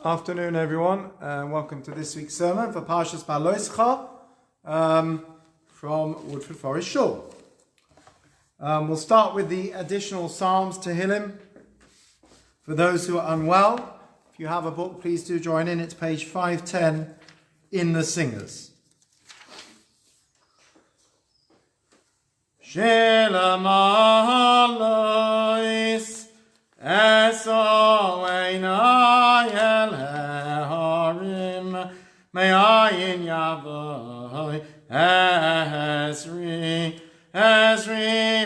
Afternoon, everyone, and welcome to this week's sermon for Parshas Beha'alotcha from Woodford Forest Shul. We'll start with the additional Psalms Tehillim for those who are unwell. If you have a book, please do join in. It's page 510 in the Singers. Shalom Alois Esoeina El Harim Me'ayin Yavoi Ezri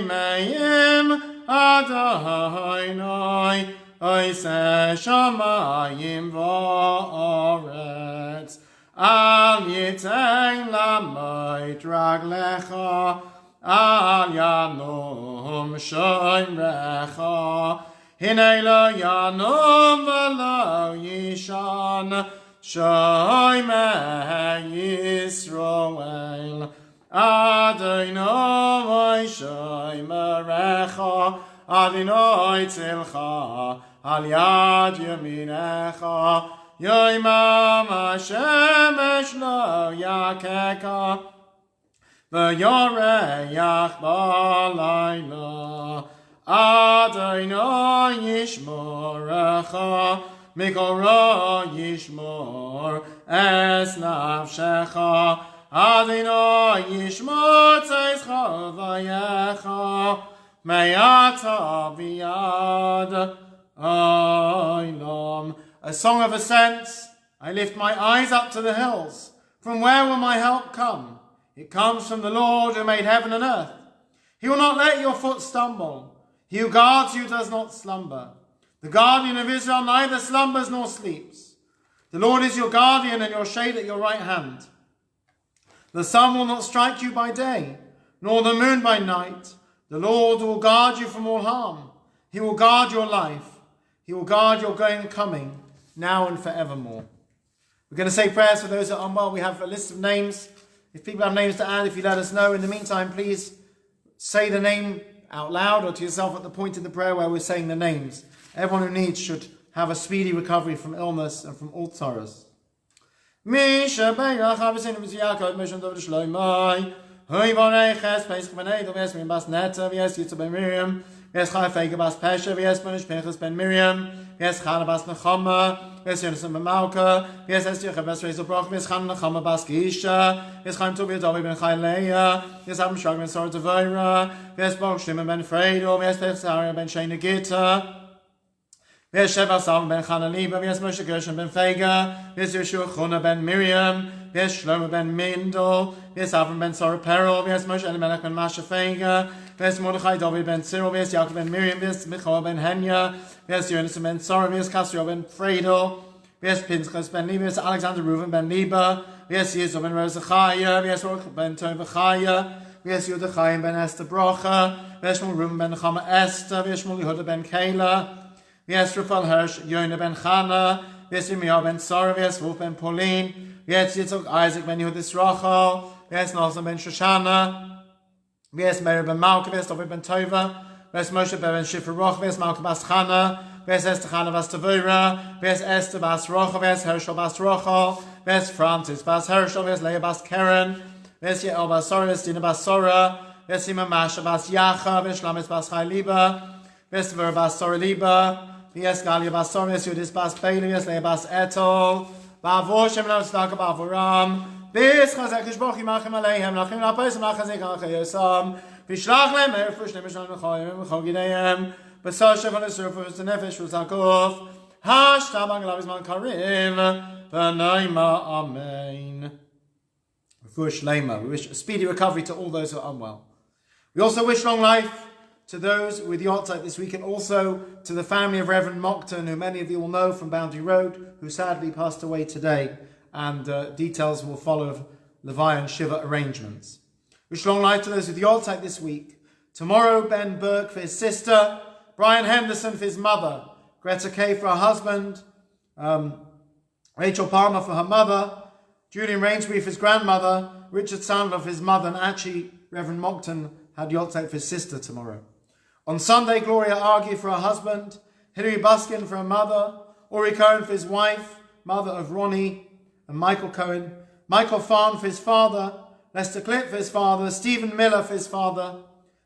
Me'im Adonai Oiseh Shamayim V'oretz Al Yitein Lamoit Raglecha Al Yanum Shoimrecha Hinei lo Yanum V'lo Yishan Shoimeh Yisroel Adonai Shoimerecha Adonai Tzilcha Al Yad Yaminecha Yoimam HaShemesh Lo Yakeka V'yoreyach b'layla Adonai yishmorecha Mikol ra yishmor es nafshecha Adonai yishmor tzeitzcha v'yecha Me'ata v'yad olam. A song of ascents. I lift my eyes up to the hills. From where will my help come? It comes from the Lord who made heaven and earth. He will not let your foot stumble. He who guards you does not slumber. The guardian of Israel neither slumbers nor sleeps. The Lord is your guardian and your shade at your right hand. The sun will not strike you by day, nor the moon by night. The Lord will guard you from all harm. He will guard your life. He will guard your going and coming, now and forevermore. We're going to say prayers for those that are unwell. We have a list of names. If people have names to add, if you let us know. In the meantime, please say the name out loud or to yourself at the point in the prayer where we're saying the names. Everyone who needs should have a speedy recovery from illness and from all sorrows. Yes, Chayfega bas Pesha, yes, Manish Pinchas ben Miriam, yes, Chana bas Nechama, yes, Yonasan ben Malka, yes, Esther bas Rezel Broch, yes, Chana Nechama bas Gisha, yes, Chaim Tobi Dovi ben Chayleia, yes, Abram Shag ben Sora Devira, yes, Baruch Shimon ben Fredo, yes, Pesach ben Shena Gita, yes, Sheva Sam ben Chana Liba, yes, Moshe Gershon ben Fega, yes, Yeshua Chuna ben Miriam, yes, Shlomo ben Mindel, yes, Avram ben Sora Peril, yes, Moshe Elimelech ben Masha Fega, yes, Mordechai David ben Cyril, yes, Yaakov ben Miriam, yes, Michael ben Henya, yes, Yonasan ben Sora, yes, Casrio ben Fredo, yes, Pinchas ben Liba, yes, Alexander Reuven ben Liba, yes, Yisro ben Rozachaya, yes, Roch ben Tovachaya, yes, Yudachayim ben Esther Brocha, yes, Reuven ben Chama Esther, yes, Yehuda ben Kayla, yes, Rafal Hirsch, Yona ben Chana, yes, Yirmiyahu ben Sora, yes, Wolf ben Pauline, yes, Yitzchak Isaac ben Yehudis Rachel, yes, Nazan ben Shoshana, yes, Mary ben Malka, yes, David ben Tova, yes, Moshe ben Shifra Roch, yes, Malka bas Chana, yes, Esther Chana bas Tavura, yes, Esther bas Rochel, yes, Herschel bas Rochel, yes, Francis bas Herschel, yes, Leah bas Karen, yes, Yael bas Sora, yes, Dina bas Sora, yes, Ima Masha bas Yacha, yes, Shlamit bas Chai Liba, yes, Tavura bas Sora Liba, yes, Galia bas Sora, yes, Yudis bas Bailey, yes, Leah bas Etol, Bavor Shem Nav Tzedakah Bavoram, Bis Chazek Yishboch Yimachim Aleihem, Lachim Lapos, Lachazik Alchayosam, Vishlach Lem, Erfush Nemishon Mechoyim, Mechogideim, Besoshev on the surface, the Nefesh Ruzakov, Hashtam Anglavisman Karim, V'naima Amen. Refush Lema. We wish a speedy recovery to all those who are unwell. We also wish long life to those with Yortzeit this week, and also to the family of Reverend Mockton, who many of you will know from Boundary Road, who sadly passed away today, and details will follow of Levi and Shiva arrangements. Wish long life to those with Yortzeit this week. Tomorrow, Ben Burke for his sister, Brian Henderson for his mother, Greta Kay for her husband, Rachel Palmer for her mother, Julian Rainsbury for his grandmother, Richard Sandler for his mother, and actually Reverend Mockton had Yortzeit for his sister tomorrow. On Sunday, Gloria Argy for her husband, Hilary Buskin for her mother, Ori Cohen for his wife, mother of Ronnie and Michael Cohen, Michael Farn for his father, Lester Clitt for his father, Stephen Miller for his father,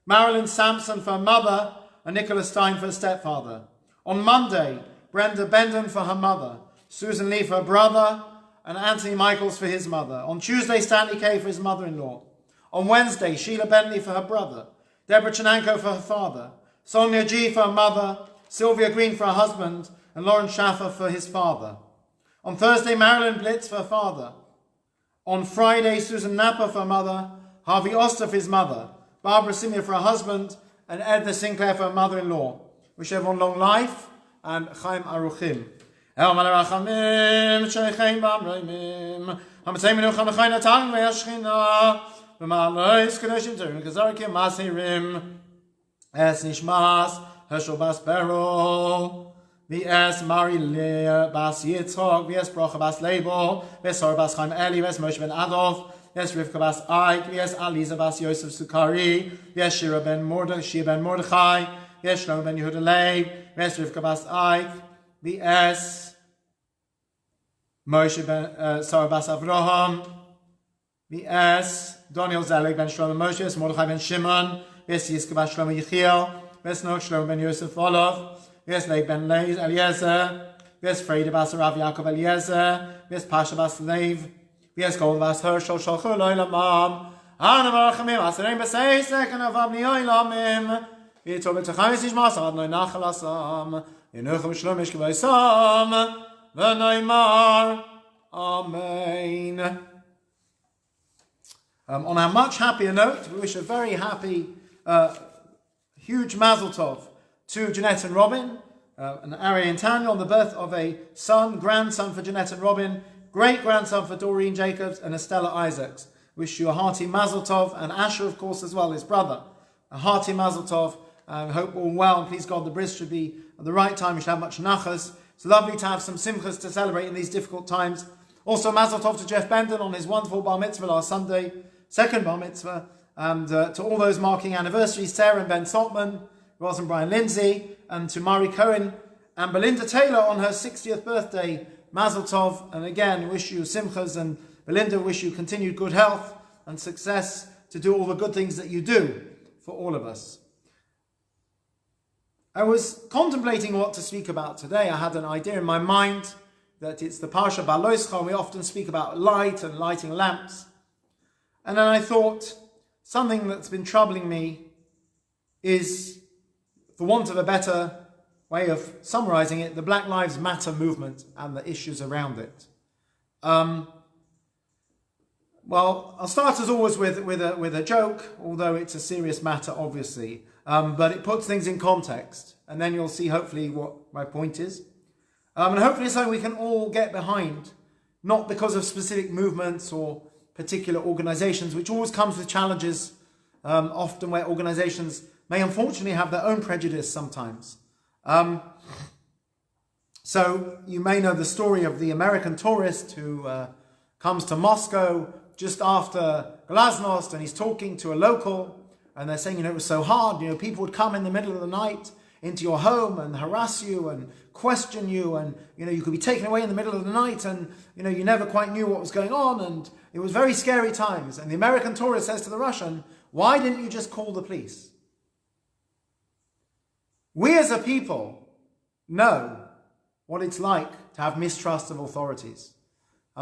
Marilyn Sampson for her mother, and Nicholas Stein for her stepfather. On Monday, Brenda Benden for her mother, Susan Lee for her brother, and Anthony Michaels for his mother. On Tuesday, Stanley Kay for his mother-in-law. On Wednesday, Sheila Bentley for her brother, Deborah Chenanko for her father, Sonia G for her mother, Sylvia Green for her husband, and Lawrence Schaffer for his father. On Thursday, Marilyn Blitz for her father. On Friday, Susan Napper for her mother, Harvey Oster for his mother, Barbara Simia for her husband, and Edna Sinclair for her mother-in-law. Wish everyone long life and Chaim Aruchim. El Malarachamim, Sheikheim Bamraimim, Hamatzei Menucha Mechaina Tang Ve'ashchina, V'ma'alois Kedoshim Terim Kazarikim Masirim, Es Nishmas, Hershel Bas Berol, V'es Mari Leah Bas Yitzchok, V'es Brocha Bas Label, V'es Sor Bas Chaim Eli, V'es Moshe Ben Adolf, V'es Rivka Bas Ike, V'es Aliza Bas Yosef Sukari, V'es Shira Ben Mordechai, V'es Shlomo Ben Yehuda Leib, V'es Rivka Bas Ike, V'es Moshe Ben Sarah Bas Avraham, V'es Daniel Zelig Ben Shlomo Moshe, V'es Mordechai Ben Shimon, V'es Yizka Bas Shlomo Yechiel, V'es Noach Shlomo Ben Yosef Olov, V'es Leib Ben Eliezer, V'es Freida Bas Rav Yaakov Eliezer, V'es Pasha Bas Leib, V'es Gold Bas Hershel Shalchu Loilamam, Ana Marachamim Asarein B'Seisek and Avav Niyoilamim, V'yitov B'Tachayis Yishmas Adnoi Nachal Asam, Yenuchim Shlomish K'Vaisam, V'Naimar, Amen. On a much happier note, we wish a very happy, huge Mazel Tov to Jeanette and Robin, and Ari and Tanya on the birth of a son, grandson for Jeanette and Robin, great-grandson for Doreen Jacobs and Estella Isaacs. Wish you a hearty Mazel Tov, and Asher, of course, as well, his brother. A hearty Mazel Tov. Hope all well, and please God, the bris should be at the right time. We should have much nachas. It's lovely to have some simchas to celebrate in these difficult times. Also, Mazel Tov to Jeff Benden on his wonderful bar mitzvah last Sunday, second bar mitzvah, and to all those marking anniversaries, Sarah and Ben Saltman, Ross and Brian Lindsay, and to Mari Cohen and Belinda Taylor on her 60th birthday. Mazel Tov, and again, wish you simchas, and Belinda, wish you continued good health and success to do all the good things that you do for all of us. I was contemplating what to speak about today. I had an idea in my mind that it's the Parsha Beha'alotcha, and we often speak about light and lighting lamps. And then I thought, something that's been troubling me is, for want of a better way of summarizing it, the Black Lives Matter movement and the issues around it. Well, I'll start as always with a joke, although it's a serious matter, obviously. But it puts things in context, and then you'll see hopefully what my point is. And hopefully it's something we can all get behind, not because of specific movements or particular organizations, which always comes with challenges, often where organizations may unfortunately have their own prejudice sometimes. So you may know the story of the American tourist who comes to Moscow just after Glasnost, and he's talking to a local, and they're saying, it was so hard, people would come in the middle of the night into your home and harass you and question you, and you could be taken away in the middle of the night, and you never quite knew what was going on, and it was very scary times. And the American tourist says to the Russian, why didn't you just call the police? We as a people know what it's like to have mistrust of authorities.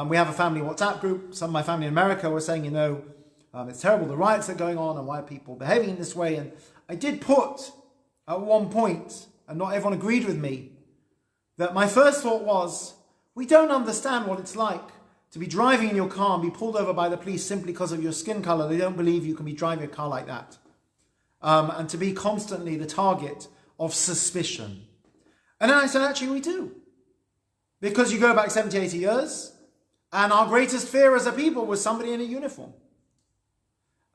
We have a family WhatsApp group. Some of my family in America were saying, it's terrible, the riots are going on, and why are people behaving in this way? And I did put at one point, and not everyone agreed with me, that my first thought was, we don't understand what it's like to be driving in your car and be pulled over by the police simply because of your skin color. They don't believe you can be driving a car like that. And to be constantly the target of suspicion. And then I said, actually, we do. Because you go back 70, 80 years, and our greatest fear as a people was somebody in a uniform.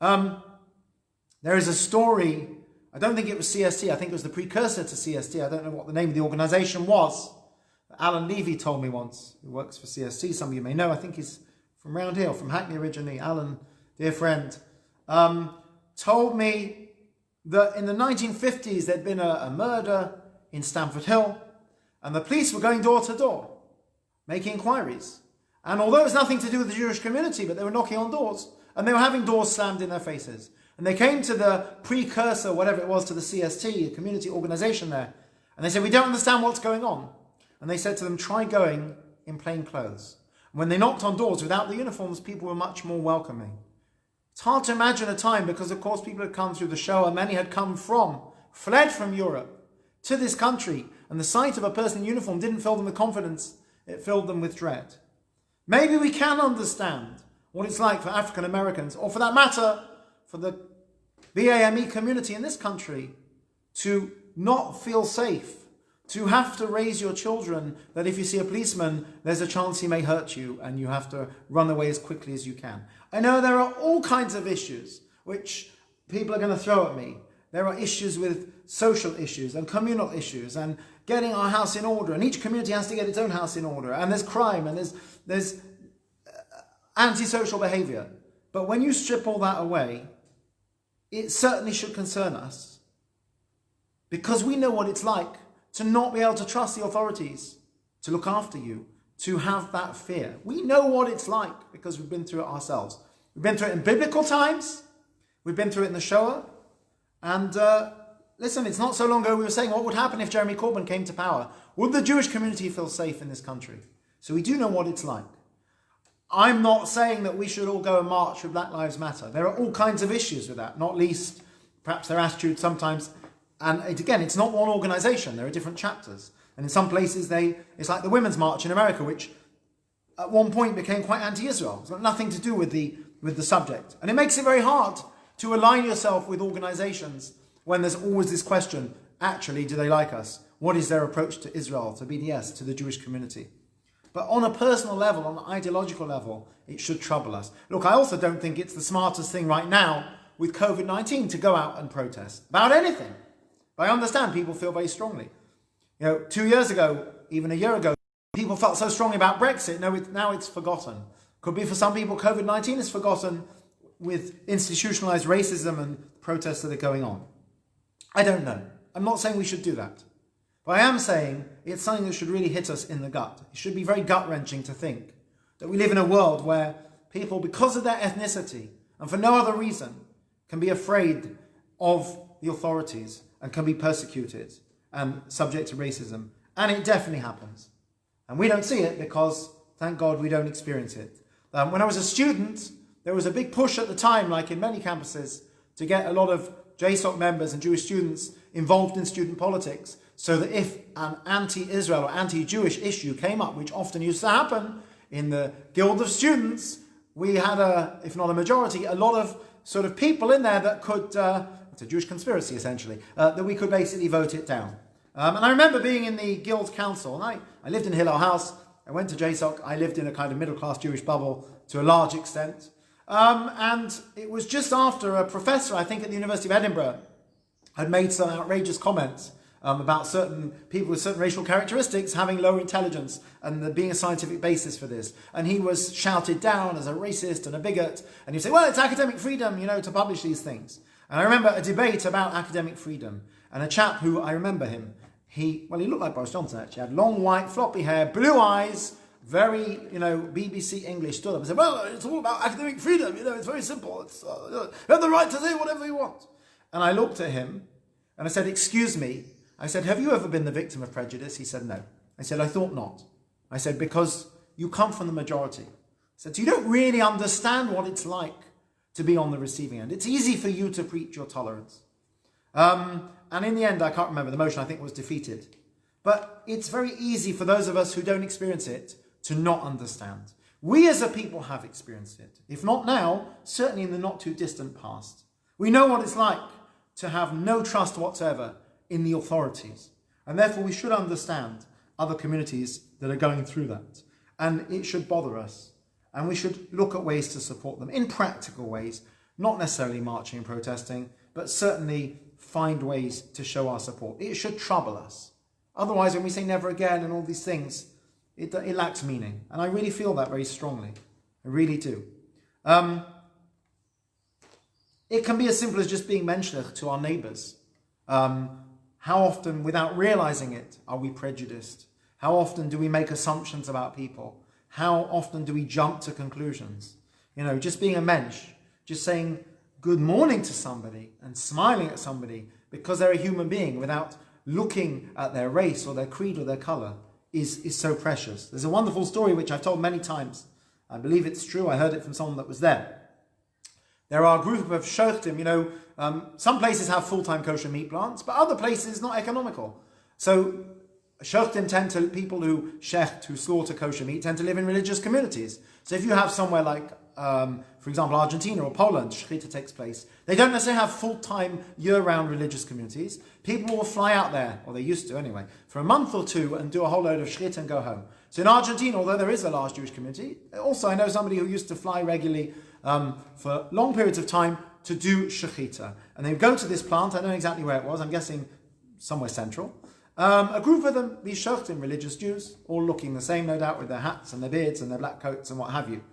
There is a story, I don't think it was CST, I think it was the precursor to CST, I don't know what the name of the organization was. Alan Levy told me once, who works for CST, some of you may know, I think he's from around here, from Hackney originally. Alan, dear friend, told me that in the 1950s there'd been a murder in Stamford Hill, and the police were going door to door. making inquiries. And although it was nothing to do with the Jewish community, but they were knocking on doors, and they were having doors slammed in their faces. And they came to the precursor, whatever it was, to the CST, a community organization there, and they said, we don't understand what's going on. And they said to them, try going in plain clothes. And when they knocked on doors without the uniforms, people were much more welcoming. It's hard to imagine a time, because of course people had come through the Shoah, many had fled from Europe to this country, and the sight of a person in uniform didn't fill them with confidence, it filled them with dread. Maybe we can understand what it's like for African Americans, or for that matter, for the BAME community in this country, to not feel safe, to have to raise your children, that if you see a policeman, there's a chance he may hurt you, and you have to run away as quickly as you can. I know there are all kinds of issues which people are going to throw at me. There are issues with social issues and communal issues and getting our house in order, and each community has to get its own house in order, and there's crime, and there's antisocial behavior. But when you strip all that away, it certainly should concern us, because we know what it's like to not be able to trust the authorities to look after you, to have that fear. We know what it's like because we've been through it ourselves. We've been through it in biblical times, we've been through it in the Shoah, and listen, it's not so long ago we were saying what would happen if Jeremy Corbyn came to power. Would the Jewish community feel safe in this country? So we do know what it's like. I'm not saying that we should all go and march with Black Lives Matter. There are all kinds of issues with that, not least perhaps their attitude sometimes. And again, it's not one organisation, there are different chapters. And in some places, it's like the Women's March in America, which at one point became quite anti-Israel. It's got nothing to do with the subject. And it makes it very hard to align yourself with organisations when there's always this question, actually, do they like us? What is their approach to Israel, to BDS, to the Jewish community? But on a personal level, on an ideological level, it should trouble us. Look, I also don't think it's the smartest thing right now with COVID-19 to go out and protest about anything. But I understand people feel very strongly. 2 years ago, even a year ago, people felt so strongly about Brexit. Now it's forgotten. Could be for some people, COVID-19 is forgotten with institutionalized racism and protests that are going on. I don't know. I'm not saying we should do that. But I am saying it's something that should really hit us in the gut. It should be very gut-wrenching to think that we live in a world where people, because of their ethnicity and for no other reason, can be afraid of the authorities and can be persecuted and subject to racism. And it definitely happens. And we don't see it because, thank God, we don't experience it. When I was a student, there was a big push at the time, like in many campuses, to get a lot of JSOC members and Jewish students involved in student politics, so that if an anti-Israel or anti-Jewish issue came up, which often used to happen in the Guild of Students, we had if not a majority, a lot of sort of people in there that could, it's a Jewish conspiracy essentially, that we could basically vote it down. And I remember being in the Guild Council, and I lived in Hillel House, I went to JSOC, I lived in a kind of middle-class Jewish bubble to a large extent. And it was just after a professor, I think at the University of Edinburgh, had made some outrageous comments about certain people with certain racial characteristics having lower intelligence and there being a scientific basis for this. And he was shouted down as a racist and a bigot. And he'd say, well, it's academic freedom, to publish these things. And I remember a debate about academic freedom. And a chap who, I remember him, he looked like Boris Johnson actually. He had long white floppy hair, blue eyes, very, BBC English, stood up and said, well, it's all about academic freedom, it's very simple. It's, you have the right to say whatever you want. And I looked at him and I said, excuse me. I said, have you ever been the victim of prejudice? He said, no. I said, I thought not. I said, because you come from the majority. I said, so you don't really understand what it's like to be on the receiving end. It's easy for you to preach your tolerance. And in the end, I can't remember, the motion I think was defeated. But it's very easy for those of us who don't experience it to not understand. We as a people have experienced it. If not now, certainly in the not too distant past. We know what it's like to have no trust whatsoever in the authorities. And therefore we should understand other communities that are going through that. And it should bother us. And we should look at ways to support them in practical ways, not necessarily marching and protesting, but certainly find ways to show our support. It should trouble us. Otherwise, when we say never again and all these things, it lacks meaning. And I really feel that very strongly. I really do. It can be as simple as just being menschlich to our neighbours. How often, without realising it, are we prejudiced? How often do we make assumptions about people? How often do we jump to conclusions? Just being a mensch, just saying good morning to somebody and smiling at somebody because they're a human being without looking at their race or their creed or their color is so precious. There's a wonderful story which I've told many times. I believe it's true. I heard it from someone that was there. There are a group of shochtim, some places have full-time kosher meat plants, but other places not economical. So shochtim people who shecht, who slaughter kosher meat, tend to live in religious communities. So if you have somewhere like, for example, Argentina or Poland, shechita takes place, they don't necessarily have full-time, year-round religious communities. People will fly out there, or they used to anyway, for a month or two and do a whole load of shechita and go home. So in Argentina, although there is a large Jewish community, also I know somebody who used to fly regularly for long periods of time to do shechita. And they would go to this plant, I don't know exactly where it was, I'm guessing somewhere central. A group of them, these shochtim, religious Jews, all looking the same, no doubt, with their hats and their beards and their black coats and what have you.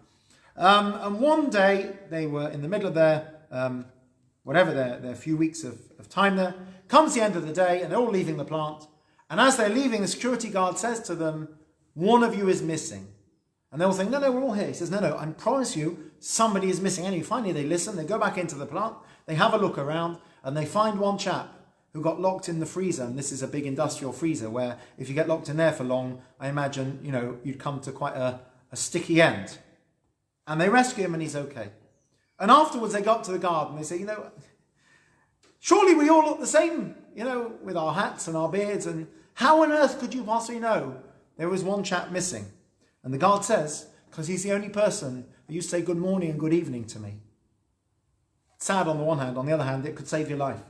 And one day, they were in the middle of their few weeks of time there. Comes the end of the day, and they're all leaving the plant. And as they're leaving, the security guard says to them, one of you is missing. And they all think, no, we're all here. He says, no, I promise you, somebody is missing. Anyway, finally they listen, they go back into the plant, they have a look around, and they find one chap who got locked in the freezer. And this is a big industrial freezer where if you get locked in there for long, I imagine, you'd come to quite a sticky end. And they rescue him and he's okay. And afterwards they got to the guard and they say, surely we all look the same, with our hats and our beards. And how on earth could you possibly know there was one chap missing? And the guard says, because he's the only person who used to say good morning and good evening to me. It's sad on the one hand, on the other hand, it could save your life.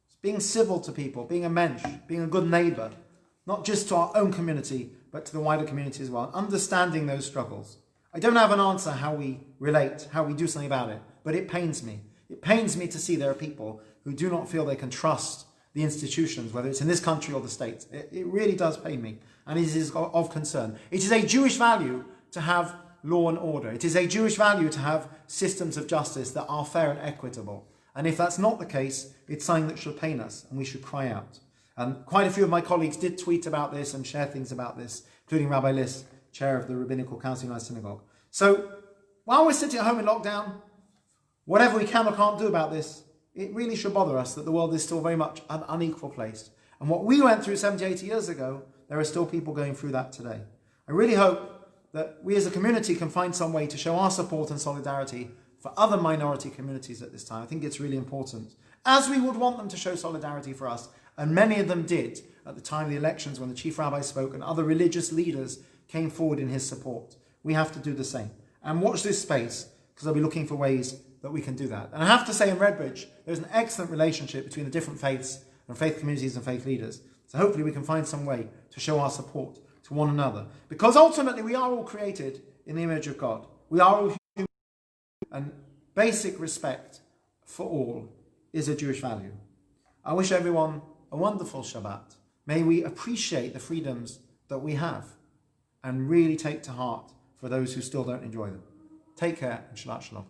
It's being civil to people, being a mensch, being a good neighbour, not just to our own community, but to the wider community as well, understanding those struggles. I don't have an answer how we relate, how we do something about it, but it pains me. It pains me to see there are people who do not feel they can trust the institutions, whether it's in this country or the States. It really does pain me, and it is of concern. It is a Jewish value to have law and order. It is a Jewish value to have systems of justice that are fair and equitable. And if that's not the case, it's something that should pain us, and we should cry out. And quite a few of my colleagues did tweet about this and share things about this, including Rabbi Liss, chair of the Rabbinical Council of the United Synagogue. So while we're sitting at home in lockdown, whatever we can or can't do about this, it really should bother us that the world is still very much an unequal place. And what we went through 70, 80 years ago, there are still people going through that today. I really hope that we as a community can find some way to show our support and solidarity for other minority communities at this time. I think it's really important, as we would want them to show solidarity for us. And many of them did at the time of the elections when the chief rabbi spoke and other religious leaders came forward in his support. We have to do the same. And watch this space, because I'll be looking for ways that we can do that. And I have to say, in Redbridge, there's an excellent relationship between the different faiths and faith communities and faith leaders. So hopefully we can find some way to show our support to one another. Because ultimately we are all created in the image of God. We are all human, and basic respect for all is a Jewish value. I wish everyone a wonderful Shabbat. May we appreciate the freedoms that we have and really take to heart for those who still don't enjoy them. Take care and Shabbat Shalom.